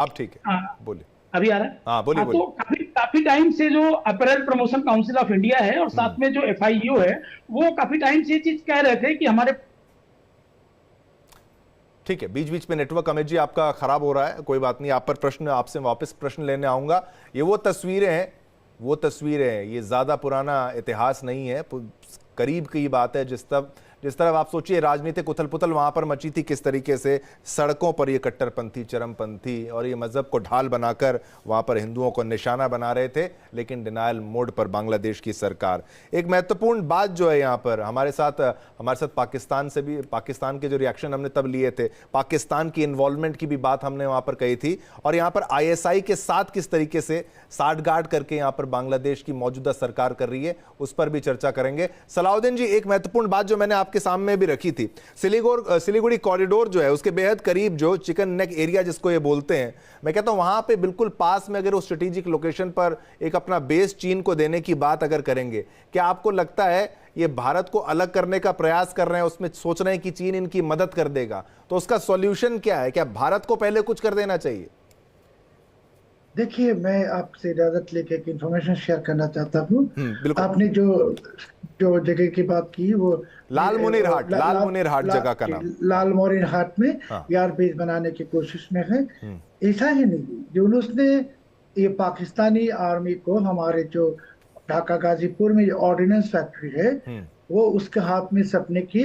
अब ठीक है, बोलिए। अभी आ रहा है? हाँ बोलिए बोलिए। तो काफी टाइम से जो apparel promotion council of India है और साथ में जो FIU है, वो काफी टाइम से ये चीज कह रहे थे कि हमारे। ठीक है, बीच बीच में नेटवर्क अमित जी आपका खराब हो रहा है, कोई बात नहीं, आप पर प्रश्न, आपसे वापस प्रश्न लेने आऊंगा। ये वो तस्वीरें हैं, वो तस्वीरें हैं, ये ज्यादा पुराना इतिहास नहीं है, करीब की बात है। जिस तरह आप सोचिए राजनीतिक उथल पुथल वहां पर मची थी, किस तरीके से सड़कों पर ये कट्टरपंथी, चरमपंथी और ये मजहब को ढाल बनाकर वहां पर हिंदुओं को निशाना बना रहे थे, लेकिन डिनायल मोड पर बांग्लादेश की सरकार। एक महत्वपूर्ण बात जो है यहाँ पर हमारे साथ पाकिस्तान से भी, पाकिस्तान के जो रिएक्शन हमने तब लिए थे, पाकिस्तान की इन्वॉल्वमेंट की भी बात हमने वहां पर कही थी, और यहाँ पर ISI के साथ किस तरीके से साठगांठ करके यहाँ पर बांग्लादेश की मौजूदा सरकार कर रही है, उस पर भी चर्चा करेंगे। सलाउद्दीन जी, एक महत्वपूर्ण बात जो मैंने आपके सामने भी रखी थी, सिलीगुड़ी कॉरिडोर जो है उसके बेहद करीब जो चिकन नेक एरिया जिसको ये बोलते हैं, मैं कहता हूं वहां पे बिल्कुल पास में अगर उस स्ट्रेटेजिक लोकेशन पर एक अपना बेस चीन को देने की बात अगर करेंगे, क्या आपको लगता है ये भारत को अलग करने का प्रयास कर रहे हैं, उसमें सोच रहे हैं कि चीन इनकी मदद कर देगा, तो उसका सॉल्यूशन क्या है? क्या भारत को पहले कुछ कर देना चाहिए? देखिए, मैं आपसे इजाजत लेके एक इंफॉर्मेशन शेयर करना चाहता हूँ। आपने जो जो जगह की बात की वो लालमुनीर हाट जगह का नाम, लालमोरिन हाट में एयरबेस बनाने की कोशिश में है। ऐसा ही नहीं, यूनुस ने ये पाकिस्तानी आर्मी को हमारे जो ढाका गाजीपुर में जो ऑर्डिनेंस फैक्ट्री है वो उसके हाथ में सपने की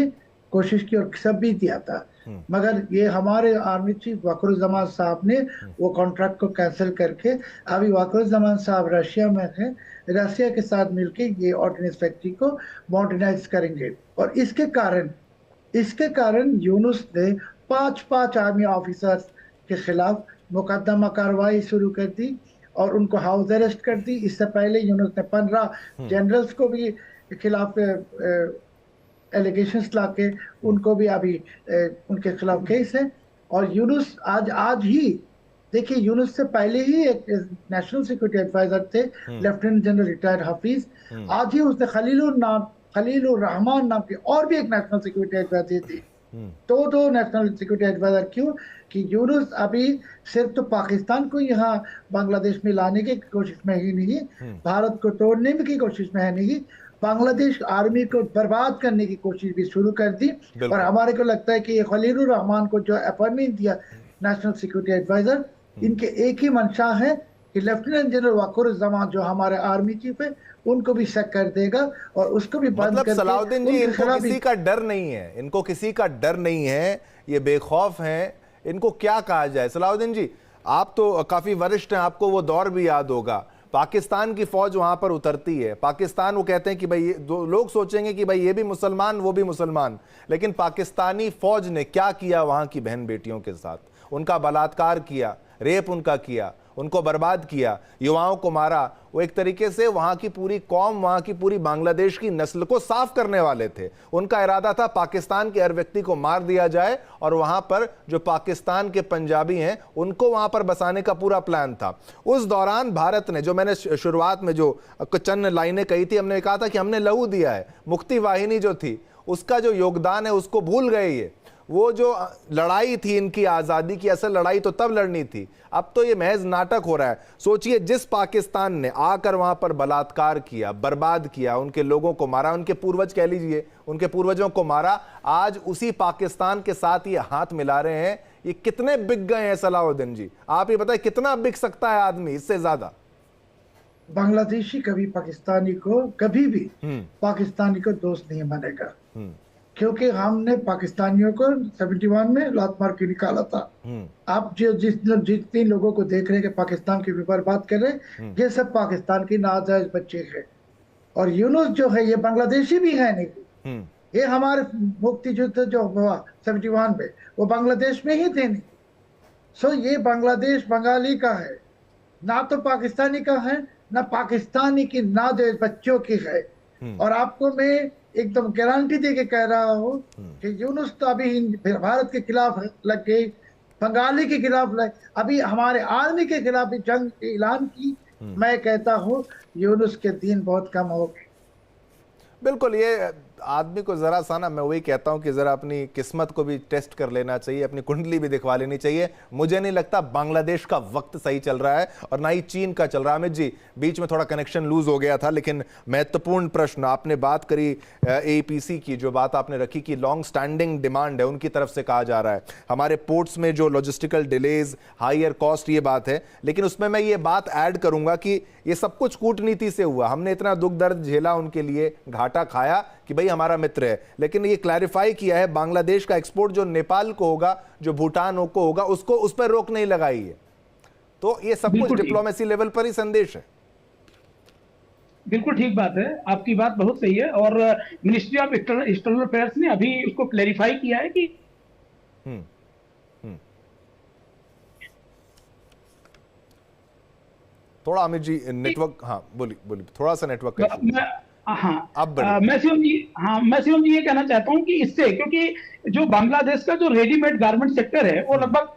कोशिश की और सब भी दिया था, मगर ये हमारे आर्मी चीफ वकरुज्जमान साहब ने वो कॉन्ट्रैक्ट को कैंसिल करके अभी वकरुज्जमान साहब रशिया में हैं, रशिया के साथ मिलकर ये ऑर्डिनेंस फैक्ट्री को मॉडर्नाइज करेंगे। और इसके कारण यूनुस ने 5 आर्मी ऑफिसर्स के खिलाफ मुकदमा कार्रवाई शुरू कर दी और उनको हाउस अरेस्ट कर दी। इससे पहले यूनुस ने 15 जनरल्स को भी खिलाफ एलिगेशंस लाके उनको भी अभी उनके खिलाफ केस है। और यूनुस आज ही देखिए, यूनुस से पहले ही एक नेशनल सिक्योरिटी एडवाइजर थे लेफ्टिनेंट जनरल रिटायर्ड हफीज, आज ही उसने खलीलुर रहमान नाम के और भी एक नेशनल सिक्योरिटी एडवाइजर थी। दो नेशनल सिक्योरिटी एडवाइजर, क्यों कि यूनुस अभी सिर्फ तो पाकिस्तान को यहाँ बांग्लादेश में लाने की कोशिश में ही नहीं, भारत को तोड़ने की कोशिश में है नहीं, बांग्लादेश आर्मी को बर्बाद करने की कोशिश भी शुरू कर दी। और हमारे को लगता है कि ये खलीलुर रहमान को जो अपॉइंटमेंट दिया नेशनल सिक्योरिटी एडवाइजर, इनके एक ही मंशा है कि लेफ्टिनेंट जनरल वकरुज्जमान जो हमारे आर्मी चीफ है उनको भी शक कर देगा और उसको भी बंद करके। सलाउद्दीन जी, इनको किसी का डर नहीं है, इनको किसी का डर नहीं है, ये बेखौफ हैं, इनको क्या कहा जाए? सलाउद्दीन जी, आप तो काफी वरिष्ठ हैं, आपको वो दौर भी याद होगा, पाकिस्तान की फौज वहां पर उतरती है, पाकिस्तान वो कहते हैं कि भाई लोग सोचेंगे कि भाई ये भी मुसलमान वो भी मुसलमान, लेकिन पाकिस्तानी फौज ने क्या किया वहां की बहन बेटियों के साथ? उनका बलात्कार किया, रेप उनका किया, उनको बर्बाद किया, युवाओं को मारा। वो एक तरीके से वहां की पूरी कौम, वहां की पूरी बांग्लादेश की नस्ल को साफ करने वाले थे। उनका इरादा था पाकिस्तान के हर व्यक्ति को मार दिया जाए और वहां पर जो पाकिस्तान के पंजाबी हैं उनको वहां पर बसाने का पूरा प्लान था। उस दौरान भारत ने, जो मैंने शुरुआत में जो चंद लाइनें कही थी, हमने कहा था कि हमने लहू दिया है, मुक्ति वाहिनी जो थी उसका जो योगदान है उसको भूल गए ये। वो जो लड़ाई थी इनकी आज़ादी की, असल लड़ाई तो तब लड़नी थी, अब तो ये महज नाटक हो रहा है। सोचिए, जिस पाकिस्तान ने आकर वहां पर बलात्कार किया, बर्बाद किया, उनके लोगों को मारा, उनके पूर्वज कह लीजिए, उनके पूर्वजों को मारा, आज उसी पाकिस्तान के साथ ये हाथ मिला रहे हैं। ये कितने बिक गए हैं सलाउद्दीन जी, आप ये बताएं, कितना बिक सकता है आदमी इससे ज्यादा? बांग्लादेशी कभी पाकिस्तानी को, कभी भी पाकिस्तानी को दोस्त नहीं मानेगा, क्योंकि हमने पाकिस्तानियों को 71 में लात मार के निकाला था। आप जितने लोगों को देख रहे हैं कि पाकिस्तान की ऊपर बात कर रहे हैं, ये सब पाकिस्तान की नाजायज बच्चे हैं। और यूनुस जो है ये बांग्लादेशी भी है नहीं, ये हमारे मुक्ति युद्ध जो हुआ 71 में वो बांग्लादेश में ही थे नहीं। सो ये बांग्लादेश बंगाली का है, ना तो पाकिस्तानी का है, ना पाकिस्तानी की नाजायज बच्चों की है। और आपको मैं एकदम गारंटी दे के कह रहा हूँ कि यूनुस तो अभी भारत के खिलाफ लग गई, बंगाली के खिलाफ लग, अभी हमारे आर्मी के खिलाफ भी जंग ऐलान की। मैं कहता हूँ यूनुस के दिन बहुत कम हो गए। बिल्कुल, ये आदमी को जरा सा ना, मैं वही कहता हूं कि जरा अपनी किस्मत को भी टेस्ट कर लेना चाहिए, अपनी कुंडली भी दिखवा लेनी चाहिए। मुझे नहीं लगता बांग्लादेश का वक्त सही चल रहा है और ना ही चीन का चल रहा है। अमित जी, बीच में थोड़ा कनेक्शन लूज हो गया था, लेकिन महत्वपूर्ण प्रश्न आपने बात करी एपीसी की, जो बात आपने रखी कि लॉन्ग स्टैंडिंग डिमांड है उनकी तरफ से कहा जा रहा है, हमारे पोर्ट्स में जो लॉजिस्टिकल डिलेज, हायर कॉस्ट, ये बात है। लेकिन उसमें मैं ये बात ऐड करूंगा कि ये सब कुछ कूटनीति से हुआ, हमने इतना दुख दर्द झेला उनके लिए, घाटा खाया कि भाई हमारा मित्र है, लेकिन ये क्लैरिफाई किया है बांग्लादेश का एक्सपोर्ट जो नेपाल को होगा, जो भूटान को होगा, उसको उस पर रोक नहीं लगाई है। तो ये सब कुछ डिप्लोमेसी लेवल पर ही संदेश है। बिल्कुल ठीक बात है, आपकी बात बहुत सही है। और मिनिस्ट्री ऑफ एक्सटर्नल अफेयर्स ने अभी उसको क्लैरिफाई किया है कि थोड़ा अमित जी नेटवर्क, हाँ बोलिए थोड़ा सा नेटवर्क मैं शिवम जी ये कहना चाहता हूं कि इससे, क्योंकि जो बांग्लादेश का जो रेडीमेड गारमेंट सेक्टर है वो लगभग,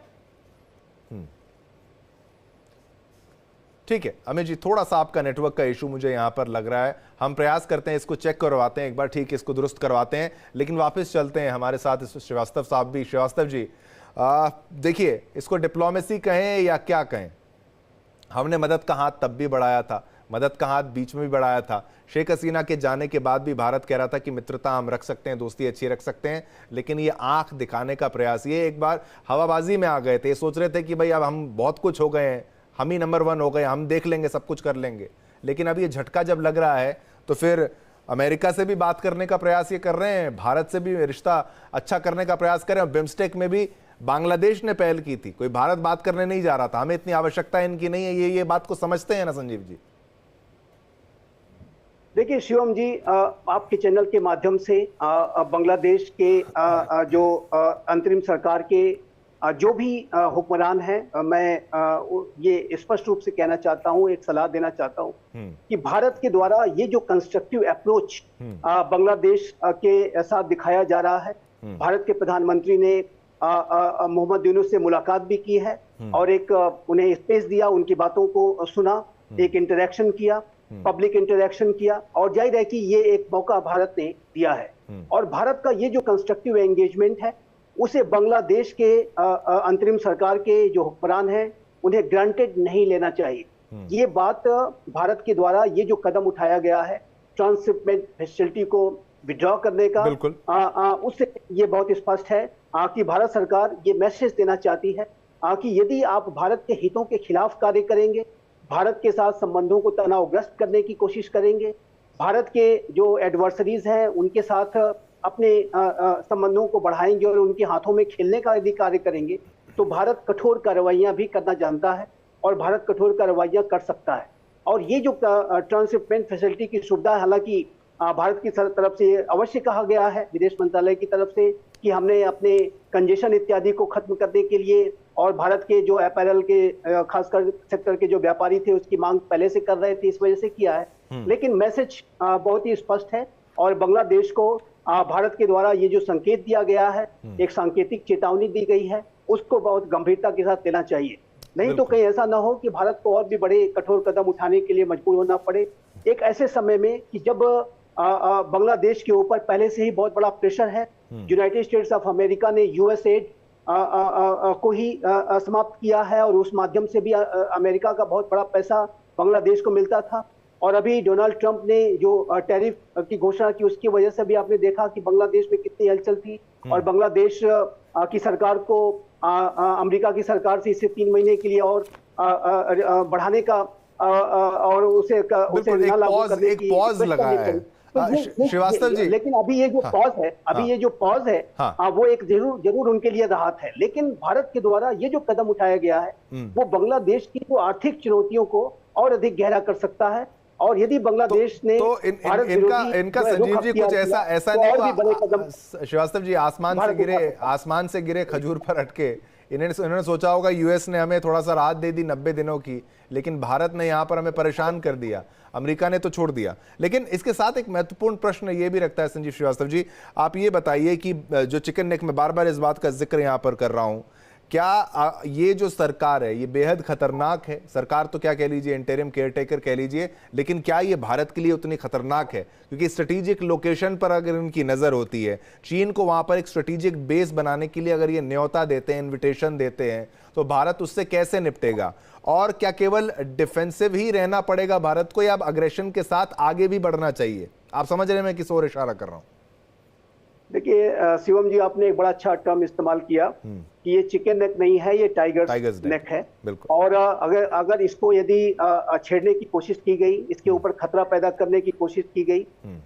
ठीक है अमित जी, थोड़ा सा आपका नेटवर्क का इशू मुझे यहां पर लग रहा है, हम प्रयास करते हैं इसको चेक करवाते हैं एक बार, ठीक है, इसको दुरुस्त करवाते हैं। लेकिन वापस चलते हैं, हमारे साथ श्रीवास्तव साहब भी। श्रीवास्तव जी, देखिए, इसको डिप्लोमेसी कहें या क्या कहें, हमने मदद का हाथ तब भी बढ़ाया था, मदद का हाथ बीच में भी बढ़ाया था। शेख हसीना के जाने के बाद भी भारत कह रहा था कि मित्रता हम रख सकते हैं, दोस्ती अच्छी रख सकते हैं, लेकिन ये आंख दिखाने का प्रयास, ये एक बार हवाबाजी में आ गए थे, सोच रहे थे कि भाई अब हम बहुत कुछ हो गए हैं, हम ही नंबर 1 हो गए, हम देख लेंगे, सब कुछ कर लेंगे। लेकिन अब ये झटका जब लग रहा है तो फिर अमेरिका से भी बात करने का प्रयास ये कर रहे हैं, भारत से भी रिश्ता अच्छा करने का प्रयास कर रहे हैं। बिम्स्टेक में भी बांग्लादेश ने पहल की थी, कोई भारत बात करने नहीं जा रहा था, हमें इतनी आवश्यकता इनकी नहीं है, ये बात को समझते हैं ना संजीव जी? देखिए शिवम जी, आपके चैनल के माध्यम से बांग्लादेश के जो अंतरिम सरकार के जो भी हुक्मरान हैं, मैं ये स्पष्ट रूप से कहना चाहता हूं, एक सलाह देना चाहता हूं कि भारत के द्वारा ये जो कंस्ट्रक्टिव अप्रोच बांग्लादेश के साथ दिखाया जा रहा है, भारत के प्रधानमंत्री ने मोहम्मद यूनुस से मुलाकात भी की है और एक उन्हें स्पेस दिया, उनकी बातों को सुना, एक इंटरेक्शन किया, पब्लिक इंटरेक्शन किया, और जाहिर है कि ये एक मौका भारत ने दिया है। और भारत का ये जो कंस्ट्रक्टिव एंगेजमेंट है उसे बांग्लादेश के अंतरिम सरकार के जो हुक्मरान हैं उन्हें ग्रांटेड नहीं लेना चाहिए। ये बात भारत के द्वारा ये जो कदम उठाया गया है ट्रांसशिपमेंट फैसिलिटी को विड्रॉ करने का, उससे ये बहुत स्पष्ट है कि भारत सरकार ये मैसेज देना चाहती है कि यदि आप भारत के हितों के खिलाफ कार्य करेंगे, भारत के साथ संबंधों को तनावग्रस्त करने की कोशिश करेंगे, भारत के जो एडवर्सरीज हैं उनके साथ अपने संबंधों को बढ़ाएंगे और उनके हाथों में खेलने का यदि कार्य करेंगे, तो भारत कठोर कार्रवाइयां भी करना जानता है और भारत कठोर कार्रवाइयां कर सकता है। और ये जो ट्रांसशिपमेंट फैसिलिटी की सुविधा, हालांकि भारत की तरफ से अवश्य कहा गया है, विदेश मंत्रालय की तरफ से, कि हमने अपने कंजेशन इत्यादि को खत्म करने के लिए, और भारत के जो अपैरल के खासकर सेक्टर के जो व्यापारी थे उसकी मांग पहले से कर रहे थे, इस वजह से किया है। लेकिन मैसेज बहुत ही स्पष्ट है और बांग्लादेश को भारत के द्वारा ये जो संकेत दिया गया है, एक सांकेतिक चेतावनी दी गई है, उसको बहुत गंभीरता के साथ लेना चाहिए। नहीं तो कहीं ऐसा ना हो कि भारत को और भी बड़े कठोर कदम उठाने के लिए मजबूर होना पड़े, एक ऐसे समय में कि जब बांग्लादेश के ऊपर पहले से ही बहुत बड़ा प्रेशर है। यूनाइटेड स्टेट्स ऑफ अमेरिका ने यूएसएड को ही समाप्त किया है और उस माध्यम से भी अमेरिका का बहुत बड़ा पैसा बांग्लादेश को मिलता था। और अभी डोनाल्ड ट्रंप ने जो टैरिफ की घोषणा की, उसकी वजह से भी आपने देखा कि बांग्लादेश में कितनी हलचल थी और बांग्लादेश की सरकार को अमेरिका की सरकार से इसे 3 महीने के लिए और बढ़ाने का और उसे न लागू करने की पॉज लगाया है श्रीवास्तव जी। लेकिन अभी ये जो पॉज है, ये जो पॉज है, वो एक जरूर उनके लिए राहत है। लेकिन भारत के द्वारा ये जो कदम उठाया गया है वो बांग्लादेश की जो आर्थिक चुनौतियों को और अधिक गहरा कर सकता है। और यदि बांग्लादेश ने इनका संजीव जी कुछ ऐसा नहीं हुआ श्रीवास्तव जी, आसमान से गिरे खजूर पर अटके, इन्होंने सोचा होगा यूएस ने हमें थोड़ा सा राहत दे दी 90 दिनों की, लेकिन भारत ने यहां पर हमें परेशान कर दिया, अमेरिका ने तो छोड़ दिया। लेकिन इसके साथ एक महत्वपूर्ण प्रश्न ये भी रखता है संजीव श्रीवास्तव जी, आप ये बताइए कि जो चिकन नेक, में बार बार इस बात का जिक्र यहां पर कर रहा हूं क्या ये जो सरकार है ये बेहद खतरनाक है? सरकार तो क्या कह लीजिए, इंटरिम केयरटेकर कह लीजिए, लेकिन क्या ये भारत के लिए उतनी खतरनाक है? क्योंकि स्ट्रेटेजिक लोकेशन पर अगर इनकी नजर होती है, चीन को वहां पर एक स्ट्रेटेजिक बेस बनाने के लिए अगर ये न्योता देते हैं, इन्विटेशन देते हैं, तो भारत उससे कैसे निपटेगा? और क्या केवल डिफेंसिव ही रहना पड़ेगा भारत को, या अब अग्रेशन के साथ आगे भी बढ़ना चाहिए? आप समझ रहे हैं मैं किस ओर इशारा कर रहा हूं? देखिए शिवम जी, आपने एक बड़ा अच्छा टर्म इस्तेमाल किया कि ये चिकन नेक नहीं है, ये टाइगर्स नेक है। और अगर इसको यदि छेड़ने की कोशिश की गई, इसके ऊपर खतरा पैदा करने की कोशिश की गई,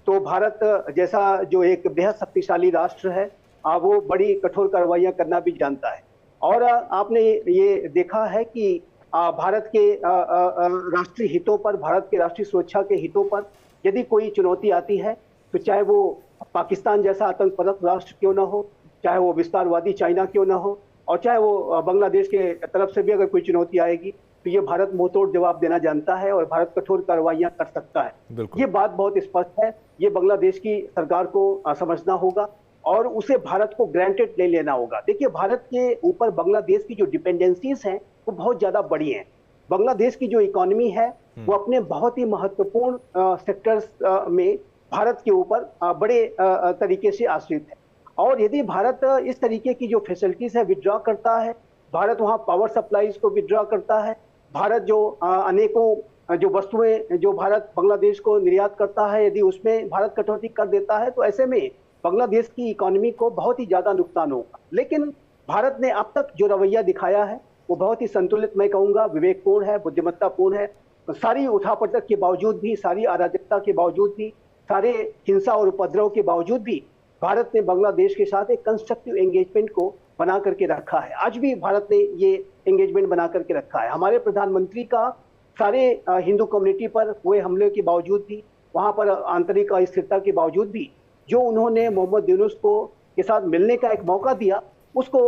तो भारत जैसा जो एक बेहद शक्तिशाली राष्ट्र है, वो बड़ी कठोर कार्रवाइयां करना भी जानता है। और आपने ये देखा है कि भारत के राष्ट्रीय हितों पर, भारत के राष्ट्रीय सुरक्षा के हितों पर यदि कोई चुनौती आती है, तो चाहे वो पाकिस्तान जैसा आतंकपरस्त राष्ट्र क्यों ना हो, चाहे वो विस्तारवादी चाइना क्यों ना हो, और चाहे वो बांग्लादेश के तरफ से भी अगर कोई चुनौती आएगी, तो ये भारत मुंहतोड़ जवाब देना जानता है और भारत कठोर कार्रवाइयां कर सकता है। ये बात बहुत स्पष्ट है। ये बांग्लादेश की सरकार को समझना होगा और उसे भारत को ग्रांटेड ले लेना होगा। देखिए, भारत के ऊपर बांग्लादेश की जो डिपेंडेंसीज हैं वो बहुत ज्यादा बड़ी हैं। बांग्लादेश की जो इकोनॉमी है वो अपने बहुत ही महत्वपूर्ण सेक्टर्स में भारत के ऊपर बड़े तरीके से आश्रित है। और यदि भारत इस तरीके की जो फैसिलिटीज है विड्रॉ करता है, भारत वहां पावर सप्लाईज को विड्रॉ करता है, भारत जो अनेकों जो वस्तुएं जो भारत बांग्लादेश को निर्यात करता है, यदि उसमें भारत कटौती कर देता है, तो ऐसे में बांग्लादेश की इकोनॉमी को बहुत ही ज्यादा नुकसान होगा। लेकिन भारत ने अब तक जो रवैया दिखाया है वो बहुत ही संतुलित, मैं कहूंगा विवेकपूर्ण है, बुद्धिमत्तापूर्ण है। सारी उठापटक के बावजूद भी, सारी अराजकता के बावजूद भी, सारे हिंसा और उपद्रव के बावजूद भी भारत ने बांग्लादेश के साथ एक कंस्ट्रक्टिव एंगेजमेंट को बना करके रखा है। आज भी भारत ने ये एंगेजमेंट बना करके रखा है। हमारे प्रधानमंत्री का सारे हिंदू कम्युनिटी पर हुए हमले के बावजूद भी, वहां पर आंतरिक अस्थिरता के बावजूद भी, जो उन्होंने मोहम्मद यूनुस को के साथ मिलने का एक मौका दिया, उसको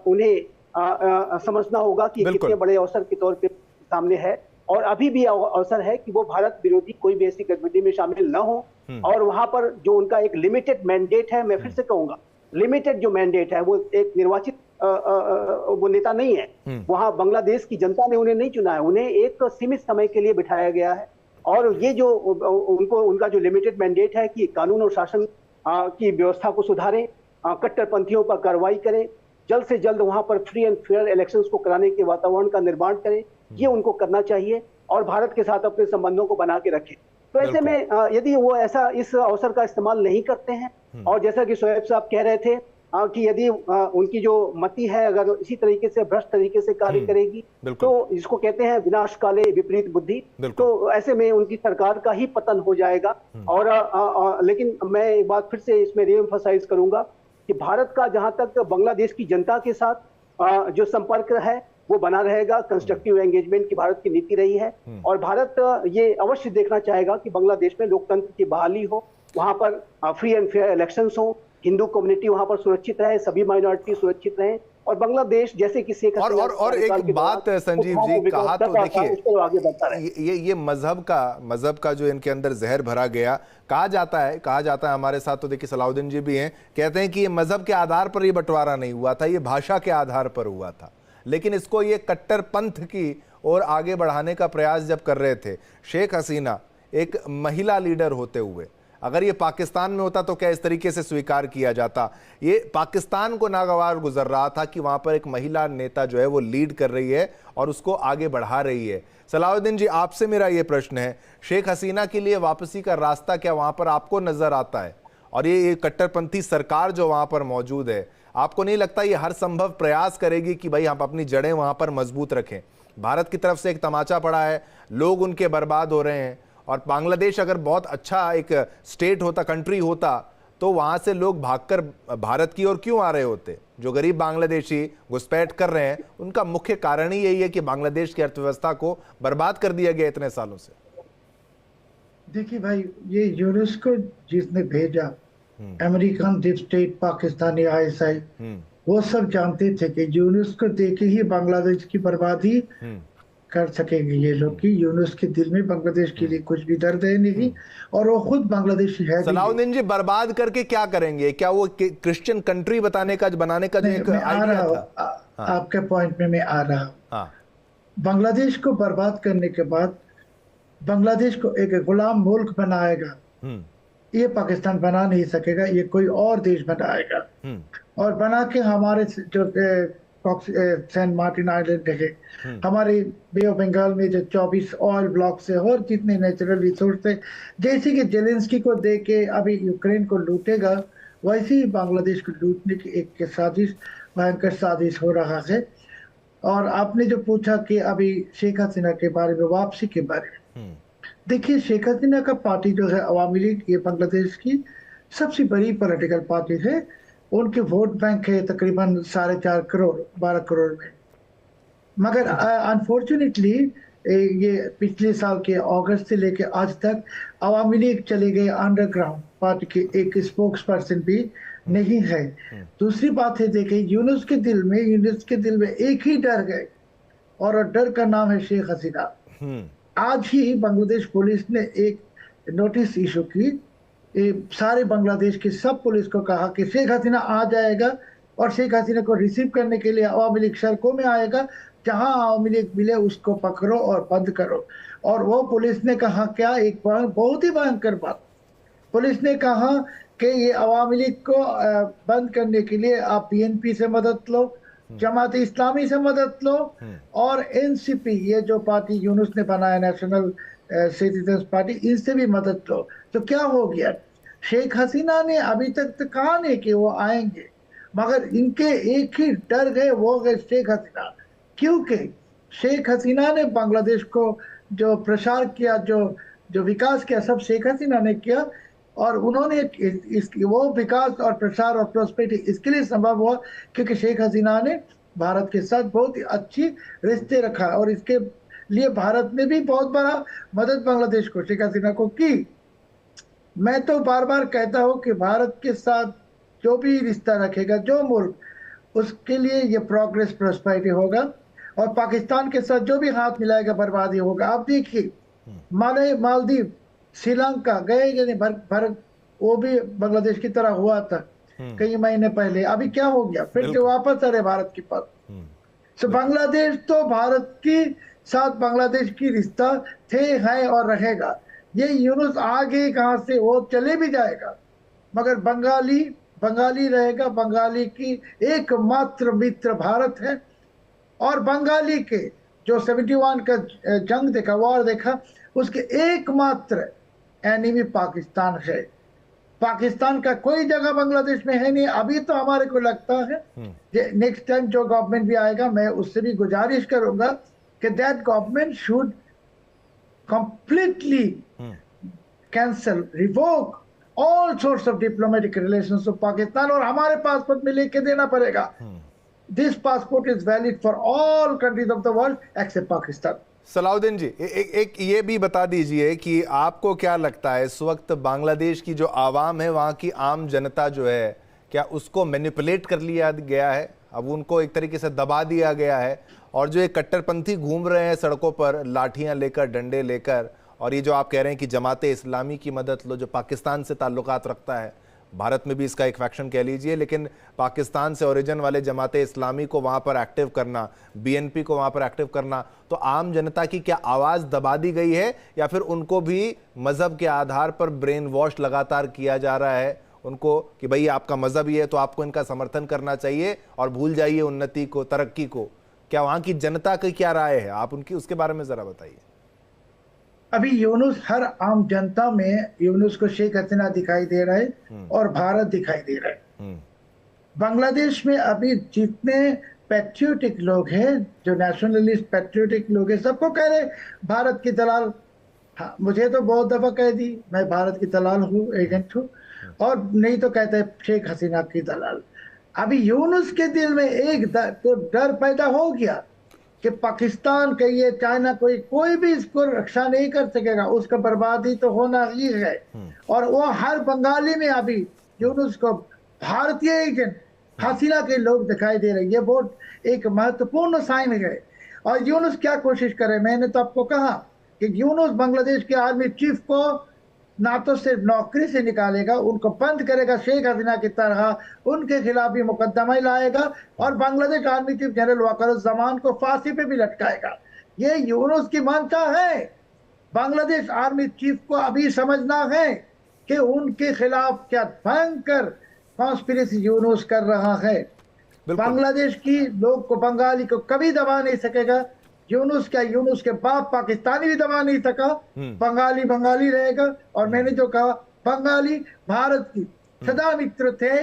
उन्हें समझना होगा कि कितने बड़े अवसर के तौर पे सामने है। और अभी भी अवसर है कि वो भारत विरोधी कोई भी ऐसी गतिविधि में शामिल न हो। और वहां पर जो उनका एक लिमिटेड मैंडेट है, मैं फिर से कहूंगा लिमिटेड जो मैंडेट है, वो एक निर्वाचित वो नेता नहीं है। वहां बांग्लादेश की जनता ने उन्हें नहीं चुना है, उन्हें एक सीमित समय के लिए बिठाया गया है। और ये जो उनका जो लिमिटेड मैंडेट है कि कानून और शासन की व्यवस्था को सुधारें, कट्टरपंथियों पर कार्रवाई करें, जल्द से जल्द वहां पर फ्री एंड फेयर इलेक्शंस को कराने के वातावरण का निर्माण करें, ये उनको करना चाहिए। और भारत के साथ अपने संबंधों को बना के रखें। तो ऐसे में यदि वो ऐसा इस अवसर का इस्तेमाल नहीं करते हैं, और जैसा कि शोएब साहब कह रहे थे कि यदि उनकी जो मति है अगर इसी तरीके से भ्रष्ट तरीके से कार्य करेगी, तो इसको कहते हैं विनाश काले विपरीत बुद्धि, तो ऐसे में उनकी सरकार का ही पतन हो जाएगा। और लेकिन मैं एक बात फिर से इसमें रीएम्फसाइज करूंगा कि भारत का जहां तक बांग्लादेश की जनता के साथ जो संपर्क है वो बना रहेगा। कंस्ट्रक्टिव एंगेजमेंट की भारत की नीति रही है। और भारत ये अवश्य देखना चाहेगा कि बांग्लादेश में लोकतंत्र की बहाली हो, वहां पर फ्री एंड फेयर इलेक्शंस हो, हिंदू कम्युनिटी वहां पर सुरक्षित रहे, सभी माइनॉरिटी सुरक्षित रहे, और बांग्लादेश जैसे कि शेख और एक बात संजीव जी कहा, तो देखिए ये मजहब का जो इनके अंदर जहर भरा गया, कहा जाता है हमारे साथ तो देखिए सलाउद्दीन जी भी हैं, कहते हैं कि ये मजहब के आधार पर ये बंटवारा नहीं हुआ था, ये भाषा के आधार पर हुआ था। लेकिन इसको ये कट्टरपंथ की ओर आगे बढ़ाने का प्रयास जब कर रहे थे, शेख हसीना एक महिला लीडर होते हुए, अगर ये पाकिस्तान में होता तो क्या इस तरीके से स्वीकार किया जाता? ये पाकिस्तान को नागवार गुजर रहा था कि वहां पर एक महिला नेता जो है वो लीड कर रही है और उसको आगे बढ़ा रही है। सलाउद्दीन जी, आपसे मेरा ये प्रश्न है, शेख हसीना के लिए वापसी का रास्ता क्या वहां पर आपको नजर आता है? और ये कट्टरपंथी सरकार जो वहां पर मौजूद है, आपको नहीं लगता ये हर संभव प्रयास करेगी कि भाई हम अपनी जड़ें वहां पर मजबूत रखें? भारत की तरफ से एक तमाचा पड़ा है, लोग उनके बर्बाद हो रहे हैं, और बांग्लादेश अगर बहुत अच्छा एक स्टेट होता, कंट्री होता, तो वहां से लोग भागकर भारत की ओर क्यों आ रहे होते? जो गरीब बांग्लादेशी घुसपैठ कर रहे हैं, उनका मुख्य कारण ही यही है कि बांग्लादेश की अर्थव्यवस्था को बर्बाद कर दिया गया इतने सालों से। देखिए भाई, ये यूनुस को जिसने भेजा, American deep state, Pakistani ISI, वो सब जानते थे कि यूनुस को देखे ही बांग्लादेश की बर्बादी कर सकेंगे ये लोग कि यूनुस के दिल में बांग्लादेश के लिए कुछ भी दर्द है नहीं, और वो खुद बांग्लादेशी है भी नहीं। सलाउद्दीन जी, बर्बाद करके क्या करेंगे? क्या वो क्रिश्चियन कंट्री बनाने का जो एक आइडिया था? आपके पॉइंट में मैं आ रहा हूँ। हाँ। बांग्लादेश को बर्बाद करने के बाद बांग्लादेश को एक गुलाम मुल्क बनाएगा, ये पाकिस्तान बना नहीं सकेगा, ये कोई और देश बनाएगा। और बना के हमारे जो सेंट मार्टिन आइलैंड है, हमारे बे ऑफ बंगाल में जो 24 ऑयल ब्लॉक्स है और जितने नेचुरल रिसोर्स है, जैसे कि जेलेंस्की को दे के अभी यूक्रेन को लूटेगा, वैसे ही बांग्लादेश को लूटने की एक साजिश, भयंकर साजिश हो रहा है। और आपने जो पूछा कि अभी शेख हसीना के बारे में, वापसी के बारे में, देखिए शेख हसीना का पार्टी जो है अवामी लीग, ये बांग्लादेश की सबसे बड़ी पॉलिटिकल पार्टी है। उनके वोट बैंक है तकरीबन 4.5 करोड़ 12 करोड़ में। मगर अनफॉर्चुनेटली ये पिछले साल के अगस्त से लेकर आज तक अवामी लीग चले गए अंडरग्राउंड, पार्टी के एक स्पोक्स पर्सन भी नहीं है। दूसरी बात है, देखिए यूनुस के दिल में एक ही डर है, और डर का नाम है शेख हसीना। आज ही बांग्लादेश पुलिस ने एक नोटिस इशू की, सारे बांग्लादेश के सब पुलिस को कहा कि शेख हसीना आ जाएगा, और शेख हसीना को रिसीव करने के लिए अवामी लीग सड़कों में आएगा, जहां अवामी लीग मिले उसको पकड़ो और बंद करो। और वो पुलिस ने कहा क्या, एक बहुत ही भयंकर बात, पुलिस ने कहा कि ये अवामी लीग को बंद करने के लिए आप बीएनपी से मदद लो, जमात इस्लामी से मदद लो, और एनसीपी, ये जो पार्टी यूनुस ने बनाया नेशनल सिटीजन्स पार्टी, इनसे भी मदद लो। तो क्या हो गया, शेख हसीना ने अभी तक तो कहा नहीं कि वो आएंगे, मगर इनके एक ही डर गए, वो गए शेख हसीना। क्योंकि शेख हसीना ने बांग्लादेश को जो प्रसार किया, जो विकास किया, सब शेख हसीना ने किया। और उन्होंने वो विकास और प्रसार और प्रोस्पेरिटी इसके लिए संभव हुआ क्योंकि शेख हसीना ने भारत के साथ बहुत ही अच्छी रिश्ते रखा, और इसके लिए भारत ने भी बहुत बड़ा मदद बांग्लादेश को, शेख हसीना को की। मैं तो बार बार कहता हूं कि भारत के साथ जो भी रिश्ता रखेगा जो मुल्क, उसके लिए ये प्रोग्रेस प्रोस्पेरिटी होगा, और पाकिस्तान के साथ जो भी हाथ मिलाएगा बर्बादी होगा। आप देखिए मालदीव, श्रीलंका गए भारत, वो भी बांग्लादेश की तरह हुआ था कई महीने पहले, अभी क्या हो गया, फिर से वापस आ रहे भारत के पास। तो बांग्लादेश तो भारत की साथ बांग्लादेश की रिश्ता थे, है और रहेगा। ये यूनुस आगे कहां से, वो चले भी जाएगा, मगर बंगाली रहेगा। बंगाली की एकमात्र मित्र भारत है, और बंगाली के जो 71 का जंग देखा, वॉर देखा, उसके एकमात्र एनिमी पाकिस्तान है। पाकिस्तान का कोई जगह बांग्लादेश में है नहीं। अभी तो हमारे को लगता है नेक्स्ट टाइम जो गवर्नमेंट भी आएगा, मैं उससे भी गुजारिश करूंगा कि that government should completely cancel, revoke all source of diplomatic relations of Pakistan, और हमारे पासपोर्ट में लेके देना पड़ेगा। This passport is valid for all countries of the world except Pakistan. Salauddin ji, एक ये भी बता दीजिए कि आपको क्या लगता है इस वक्त बांग्लादेश की जो आवाम है, वहाँ की आम जनता जो है, क्या उसको मैनिपुलेट कर लिया गया है? अब उनको एक तरीके से दबा दिया गया है, और जो ये कट्टरपंथी घूम रहे हैं सड़कों पर लाठियां लेकर, डंडे लेकर, और ये जो आप कह रहे हैं कि जमाते इस्लामी की मदद लो, जो पाकिस्तान से ताल्लुकात रखता है, भारत में भी इसका एक फैक्शन कह लीजिए, लेकिन पाकिस्तान से ओरिजिन वाले जमाते इस्लामी को वहाँ पर एक्टिव करना, बीएनपी को वहाँ पर एक्टिव करना, तो आम जनता की क्या आवाज़ दबा दी गई है, या फिर उनको भी मज़हब के आधार पर ब्रेन वॉश लगातार किया जा रहा है उनको कि भाई आपका मज़हब ही है तो आपको इनका समर्थन करना चाहिए और भूल जाइए उन्नति को, तरक्की को? क्या वहाँ की जनता की क्या राय है, आप उनकी उसके बारे में ज़रा बताइए। अभी यूनुस, हर आम जनता में यूनुस को शेख हसीना दिखाई दे रहा है और भारत दिखाई दे रहा है। बांग्लादेश में अभी जितने पैट्रियोटिक लोग हैं, जो नेशनलिस्ट पैट्रियोटिक लोग हैं, सबको कह रहे भारत की दलाल। हाँ, मुझे तो बहुत दफा कह दी मैं भारत की दलाल हूँ, एजेंट हूँ, और नहीं तो कहते शेख हसीना की दलाल। अभी यूनुस के दिल में एक डर पैदा हो गया कि पाकिस्तान के ये चाइना कोई भी इसको रक्षा नहीं कर सकेगा, उसका बर्बादी तो होना ही है। और वो हर बंगाली में अभी यूनुस को भारतीय एजेंट हसीना के लोग दिखाई दे रहे हैं। ये बहुत एक महत्वपूर्ण साइन है। और यूनुस क्या कोशिश करे, मैंने तो आपको कहा कि यूनुस बांग्लादेश के आर्मी चीफ को ना तो सिर्फ नौकरी से निकालेगा, उनको बंद करेगा शेख हसीना की तरह, उनके खिलाफ भी मुकदमा लाएगा और Bangladesh army chief general Wakeruzzaman को फांसी पे भी लटकाएगा। ये यूनुस की मंशा है। बांग्लादेश आर्मी चीफ को अभी समझना है कि उनके खिलाफ क्या भयंकर कॉन्स्पिरेसी यूनुस कर रहा है। बांग्लादेश की लोग को, बंगाली को कभी दबा नहीं सकेगा। यूनुस क्या, यूनुस के बाप पाकिस्तानी भी दबा नहीं सका। बंगाली बंगाली रहेगा। और मैंने जो कहा, बंगाली भारत की सदा मित्र थे,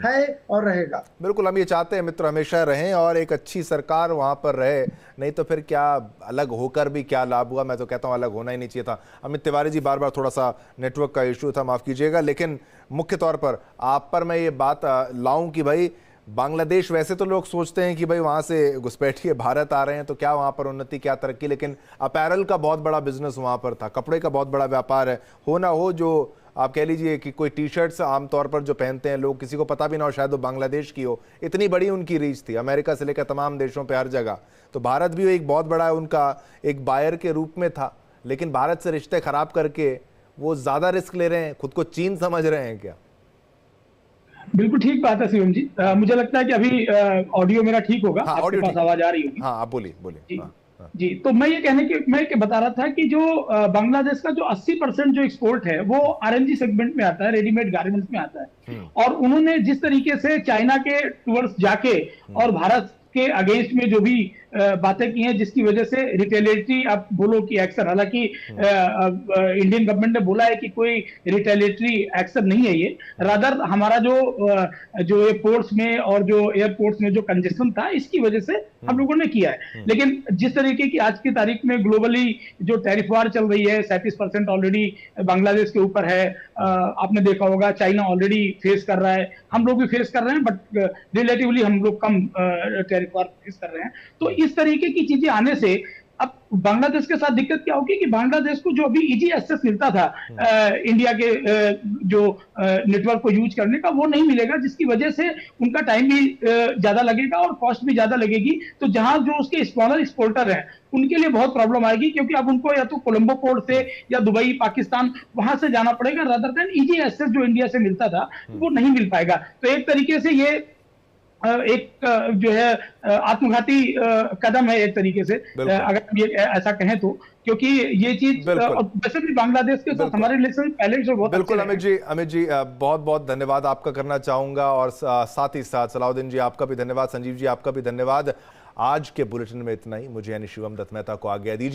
है और रहेगा। बिल्कुल, हम ये चाहते हैं मित्र हमेशा रहें और एक अच्छी सरकार वहां पर रहे, नहीं तो फिर क्या अलग होकर भी क्या लाभ हुआ। मैं तो कहता हूं अलग होना ही नहीं चाहिए था। अमित तिवारी जी, बार बार थोड़ा सा नेटवर्क का इशू था, माफ कीजिएगा, लेकिन मुख्य तौर पर आप पर मैं ये बात लाऊं कि भाई बांग्लादेश, वैसे तो लोग सोचते हैं कि भाई वहाँ से घुसपैठिए भारत आ रहे हैं तो क्या वहाँ पर उन्नति, क्या तरक्की, लेकिन अपैरल का बहुत बड़ा बिजनेस वहाँ पर था, कपड़े का बहुत बड़ा व्यापार है। हो ना हो जो आप कह लीजिए कि कोई टी शर्ट्स आमतौर पर जो पहनते हैं लोग, किसी को पता भी ना हो शायद वो बांग्लादेश की हो, इतनी बड़ी उनकी रीच थी अमेरिका से लेकर तमाम देशों पर हर जगह। तो भारत भी एक बहुत बड़ा उनका एक बायर के रूप में था, लेकिन भारत से रिश्ते खराब करके वो ज़्यादा रिस्क ले रहे हैं, खुद को चीन समझ रहे हैं क्या? बिल्कुल ठीक बात है शिवम जी। मुझे लगता है कि अभी ऑडियो मेरा ठीक होगा। हाँ, आपके पास आवाज आ रही होगी। हाँ, आप बोलिए बोलिए। जी, हाँ, हाँ। जी, तो मैं ये बता रहा था कि जो बांग्लादेश का जो 80% जो एक्सपोर्ट है वो आरएमजी सेगमेंट में आता है, रेडीमेड गारमेंट्स में आता है। और उन्होंने जिस तरीके से चाइना के टूवर्ड्स जाके और भारत के अगेंस्ट में जो भी बातें की हैं, जिसकी वजह से रिटेलिएटरी आप बोलो कि एक्शन, हालांकि इंडियन गवर्नमेंट ने बोला है कि कोई रिटेलिएटरी एक्शन नहीं है ये, रादर हमारा जो एयरपोर्ट्स में और जो एयरपोर्ट्स में जो कंजेशन था इसकी वजह से हम लोगों ने किया है। लेकिन जिस तरीके की आज की तारीख में ग्लोबली जो टैरिफ वार चल रही है, 37% ऑलरेडी बांग्लादेश के ऊपर है। आपने देखा होगा चाइना ऑलरेडी फेस कर रहा है, हम लोग भी फेस कर रहे हैं, बट रिलेटिवली हम लोग कम टैरिफ वार फेस कर रहे हैं। तो इस तरीके की चीजें आने से अब बांग्लादेश के साथ दिक्कत क्या होगी कि बांग्लादेश को जो अभी इजी एक्सेस मिलता था इंडिया के जो नेटवर्क को यूज करने का, वो नहीं मिलेगा, जिसकी वजह से उनका टाइम भी ज्यादा लगेगा और कॉस्ट भी ज्यादा लगेगी। तो जहां जो उसके स्मॉलर एक्सपोर्टर हैं उनके लिए बहुत प्रॉब्लम आएगी, क्योंकि अब उनको या तो कोलंबो पोर्ट से या दुबई, पाकिस्तान, वहां से जाना पड़ेगा, रादर देन इजी एक्सेस जो इंडिया से मिलता था वो नहीं मिल पाएगा। तो एक तरीके से ये एक जो है आत्मघाती कदम है एक तरीके से, अगर हम ये ऐसा कहें तो, क्योंकि ये चीज वैसे भी बांग्लादेश के साथ हमारे रिलेशन पहले से बहुत बिल्कुल। अमित जी बहुत बहुत धन्यवाद आपका करना चाहूंगा, और साथ ही साथ सलाउद्दीन जी आपका भी धन्यवाद, संजीव जी आपका भी धन्यवाद। आज के बुलेटिन में इतना ही। मुझे यानी शिवम दत्त मेहता को आज्ञा दीजिए।